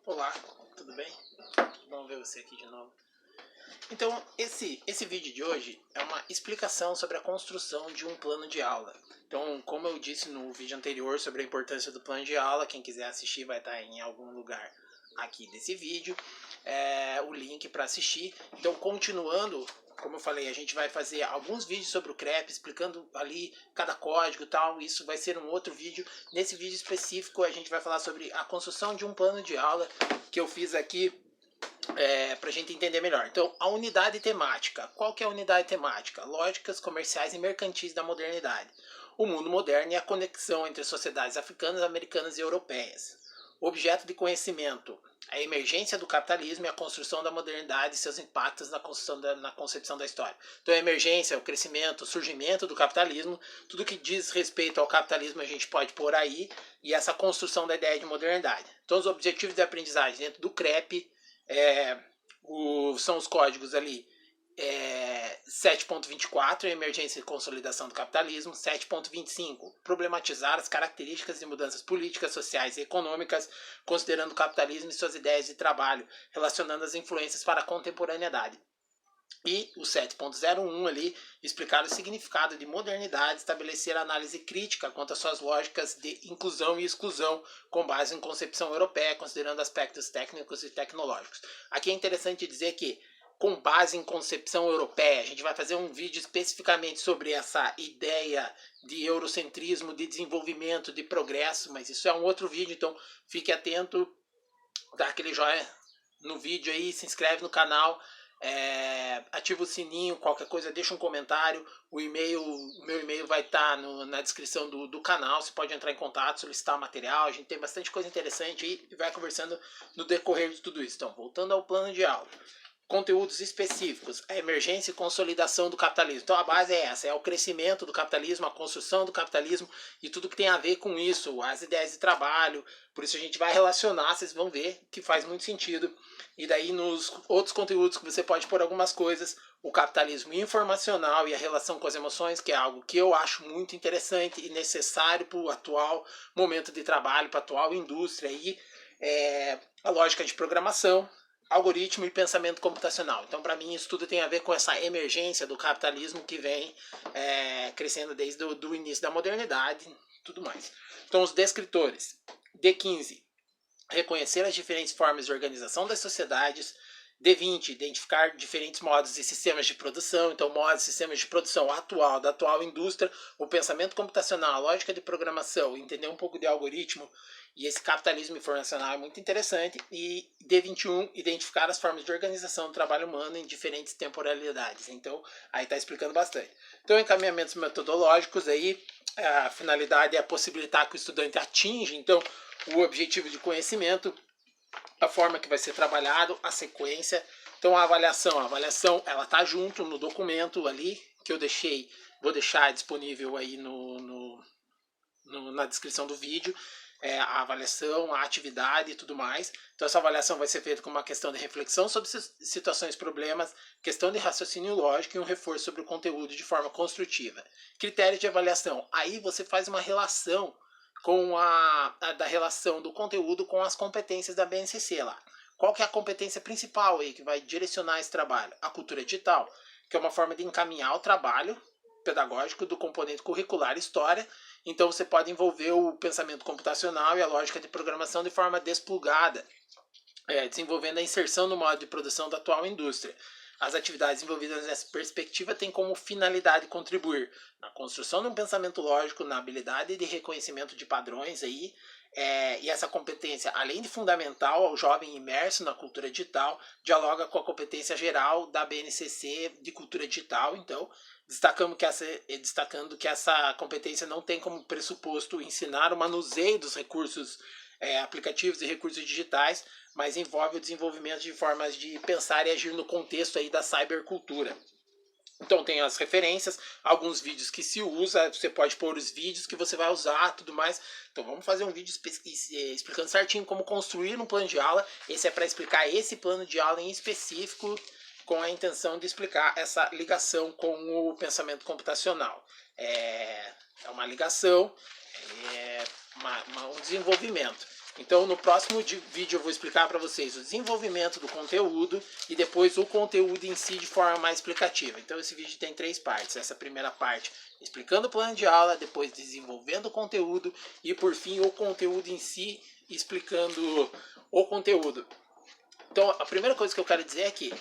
Olá, tudo bem? Vamos ver você aqui de novo. Então, esse vídeo de hoje é uma explicação sobre a construção de um plano de aula. Então, como eu disse no vídeo anterior sobre a importância do plano de aula, quem quiser assistir vai estar em algum lugar aqui desse vídeo, o link para assistir. Então, continuando, como eu falei, a gente vai fazer alguns vídeos sobre o CREP, explicando ali cada código e tal. Isso vai ser um outro vídeo. Nesse vídeo específico, a gente vai falar sobre a construção de um plano de aula que eu fiz aqui para a gente entender melhor. Então, a unidade temática. Qual que é a unidade temática? Lógicas comerciais e mercantis da modernidade. O mundo moderno e a conexão entre sociedades africanas, americanas e europeias. Objeto de conhecimento. A emergência do capitalismo e a construção da modernidade e seus impactos na concepção da história. Então, a emergência, o crescimento, o surgimento do capitalismo, tudo que diz respeito ao capitalismo a gente pode pôr aí, e essa construção da ideia de modernidade. Então, os objetivos de aprendizagem dentro do CREP são os códigos ali 7.24, emergência e consolidação do capitalismo. 7.25, problematizar as características de mudanças políticas, sociais e econômicas, considerando o capitalismo e suas ideias de trabalho, relacionando as influências para a contemporaneidade. E o 7.01 ali, explicar o significado de modernidade, estabelecer a análise crítica quanto às suas lógicas de inclusão e exclusão com base em concepção europeia, considerando aspectos técnicos e tecnológicos. Aqui é interessante dizer que, com base em concepção europeia, a gente vai fazer um vídeo especificamente sobre essa ideia de eurocentrismo, de desenvolvimento, de progresso, mas isso é um outro vídeo, então fique atento, dá aquele joinha no vídeo aí, se inscreve no canal, ativa o sininho, qualquer coisa deixa um comentário, o meu e-mail vai estar na descrição do canal, você pode entrar em contato, solicitar material, a gente tem bastante coisa interessante aí e vai conversando no decorrer de tudo isso. Então, voltando ao plano de aula. Conteúdos específicos, a emergência e consolidação do capitalismo. Então a base é essa, é o crescimento do capitalismo, a construção do capitalismo e tudo que tem a ver com isso, as ideias de trabalho. Por isso a gente vai relacionar, vocês vão ver que faz muito sentido. E daí nos outros conteúdos que você pode pôr algumas coisas, o capitalismo informacional e a relação com as emoções, que é algo que eu acho muito interessante e necessário para o atual momento de trabalho, para a atual indústria. E a lógica de programação, algoritmo e pensamento computacional. Então, para mim, isso tudo tem a ver com essa emergência do capitalismo que vem crescendo desde o início da modernidade e tudo mais. Então, os descritores. D15, reconhecer as diferentes formas de organização das sociedades. D20, identificar diferentes modos e sistemas de produção. Então, modos e sistemas de produção atual, da atual indústria, o pensamento computacional, a lógica de programação, entender um pouco de algoritmo e esse capitalismo informacional é muito interessante. E D21, identificar as formas de organização do trabalho humano em diferentes temporalidades. Então, aí está explicando bastante. Então, encaminhamentos metodológicos aí, a finalidade é possibilitar que o estudante atinja, então, o objetivo de conhecimento, a forma que vai ser trabalhado, a sequência. Então a avaliação ela tá junto no documento ali que eu vou deixar disponível aí na descrição do vídeo. A avaliação, a atividade e tudo mais. Então essa avaliação vai ser feita com uma questão de reflexão sobre situações, problemas, questão de raciocínio lógico e um reforço sobre o conteúdo de forma construtiva. Critérios de avaliação. Aí você faz uma relação da relação do conteúdo com as competências da BNCC lá. Qual que é a competência principal aí que vai direcionar esse trabalho? A cultura digital, que é uma forma de encaminhar o trabalho pedagógico do componente curricular história. Então você pode envolver o pensamento computacional e a lógica de programação de forma desplugada, desenvolvendo a inserção no modo de produção da atual indústria. As atividades envolvidas nessa perspectiva têm como finalidade contribuir na construção de um pensamento lógico, na habilidade de reconhecimento de padrões aí, e essa competência, além de fundamental ao jovem imerso na cultura digital, dialoga com a competência geral da BNCC de cultura digital. Então, destacando que essa competência não tem como pressuposto ensinar o manuseio dos recursos aplicativos e recursos digitais, mas envolve o desenvolvimento de formas de pensar e agir no contexto aí da cybercultura. Então tem as referências, alguns vídeos que se usa, você pode pôr os vídeos que você vai usar, tudo mais. Então vamos fazer um vídeo explicando certinho como construir um plano de aula. Esse é para explicar esse plano de aula em específico, com a intenção de explicar essa ligação com o pensamento computacional. É uma ligação, um desenvolvimento. Então, no próximo vídeo eu vou explicar para vocês o desenvolvimento do conteúdo e depois o conteúdo em si de forma mais explicativa. Então, esse vídeo tem 3 partes. Essa primeira parte explicando o plano de aula, depois desenvolvendo o conteúdo e, por fim, o conteúdo em si explicando o conteúdo. Então, a primeira coisa que eu quero dizer é que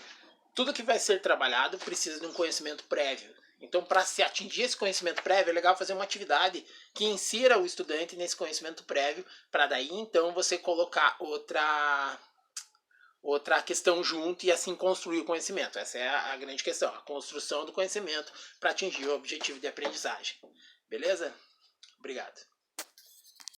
tudo que vai ser trabalhado precisa de um conhecimento prévio. Então, para se atingir esse conhecimento prévio, é legal fazer uma atividade que insira o estudante nesse conhecimento prévio, para daí então você colocar outra questão junto e assim construir o conhecimento. Essa é a grande questão, a construção do conhecimento para atingir o objetivo de aprendizagem. Beleza? Obrigado.